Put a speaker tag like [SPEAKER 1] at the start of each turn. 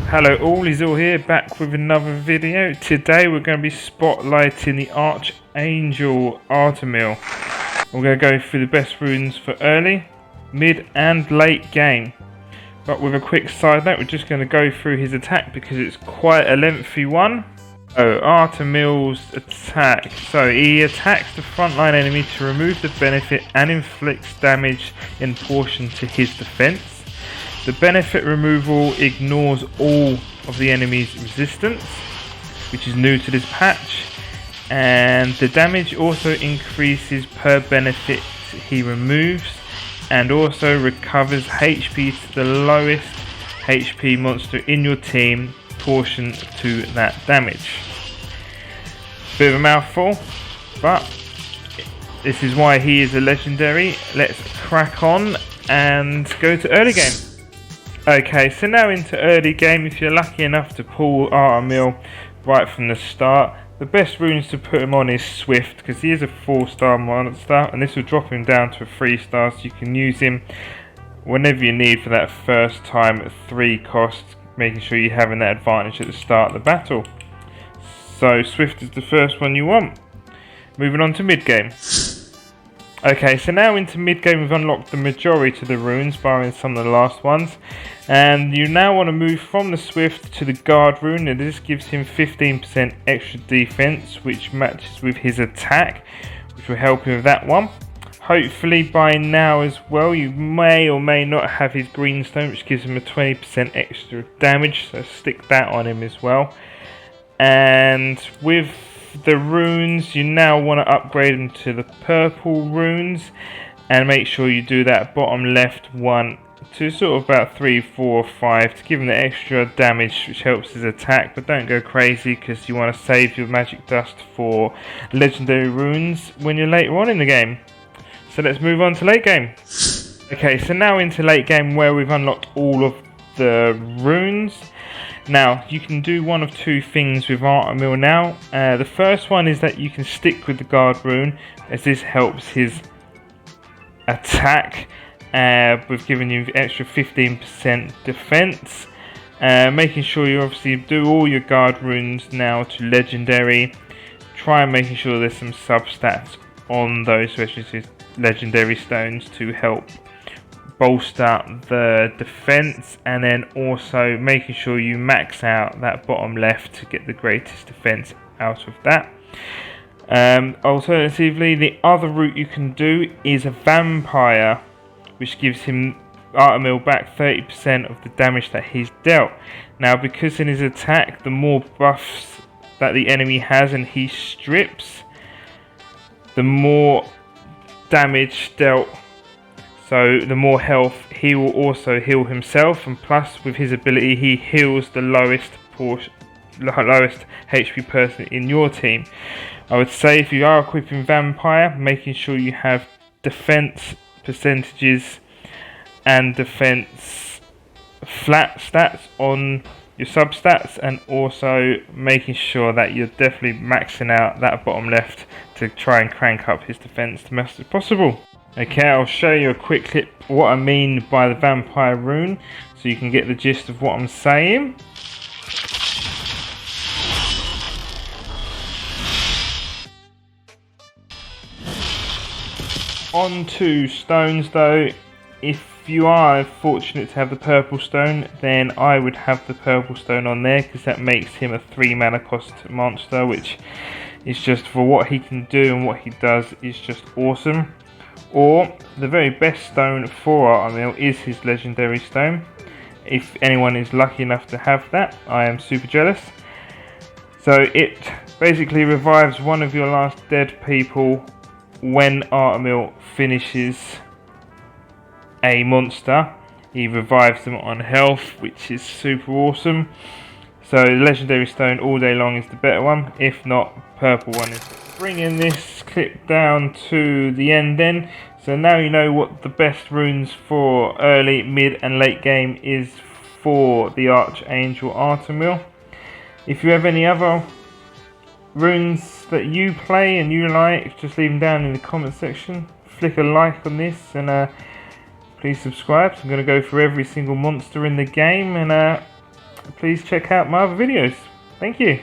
[SPEAKER 1] Hello all, Izil here, back with another video. Today we're going to be spotlighting the Archangle Artamiel. We're going to go through the best runes for early, mid and late game. But with a quick side note, we're just going to go through his attack because it's quite a lengthy one. So Artamiel's attack. So he attacks the frontline enemy to remove the benefit and inflicts damage in proportion to his defense. The benefit removal ignores all of the enemy's resistance, which is new to this patch, and the damage also increases per benefit he removes, and also recovers HP to the lowest HP monster in your team proportion to that damage. Bit of a mouthful, but this is why he is a legendary. Let's crack on and go to early game. Okay, so now into early game. If you're lucky enough to pull Artamiel right from the start, the best runes to put him on is Swift, because he is a 4-star monster, and this will drop him down to a 3-star, so you can use him whenever you need for that first time at 3 cost, making sure you're having that advantage at the start of the battle. So Swift is the first one you want. Moving on to mid game. Okay, so now into mid game we've unlocked the majority of the runes, barring some of the last ones. And you now want to move from the Swift to the Guard rune, and this gives him 15% extra defense, which matches with his attack, which will help him with that one. Hopefully by now as well you may or may not have his green stone, which gives him a 20% extra damage, so stick that on him as well. And with the runes, you now want to upgrade them to the purple runes, and make sure you do that bottom left one to sort of about 3, 4, 5 to give him the extra damage, which helps his attack. But don't go crazy, because you want to save your magic dust for legendary runes when you're later on in the game. So let's move on to late game. Okay, so now into late game where we've unlocked all of the runes. Now, you can do one of two things with Artamiel now. The first one is that you can stick with the Guard rune, as this helps his attack with giving you extra 15% defense. Making sure you obviously do all your Guard runes now to legendary. Try and making sure there's some sub-stats on those, especially legendary stones, to help bolster the defense, and then also making sure you max out that bottom left to get the greatest defense out of that. Alternatively, the other route you can do is a vampire, which gives him Artamiel back 30% of the damage that he's dealt. Now, because in his attack, the more buffs that the enemy has and he strips, the more damage dealt. So the more health, he will also heal himself, and plus with his ability he heals the lowest HP person in your team. I would say if you are equipping Vampire, making sure you have defense percentages and defense flat stats on your substats, and also making sure that you're definitely maxing out that bottom left to try and crank up his defense as much as possible. Okay, I'll show you a quick clip what I mean by the Vampire rune, so you can get the gist of what I'm saying. On to stones though, if you are fortunate to have the purple stone, then I would have the purple stone on there, because that makes him a 3 mana cost monster, which is just, for what he can do and what he does, is just awesome. Or the very best stone for Artamiel is his legendary stone. If anyone is lucky enough to have that, I am super jealous. So it basically revives one of your last dead people when Artamiel finishes a monster. He revives them on health, which is super awesome. So legendary stone all day long is the better one. If not, purple one is. Bringing this clip down to the end then. So now you know what the best runes for early, mid and late game is for the Archangle Artamiel. If you have any other runes that you play and you like, just leave them down in the comment section. Flick a like on this, and please subscribe. So I'm going to go through every single monster in the game, and please check out my other videos. Thank you.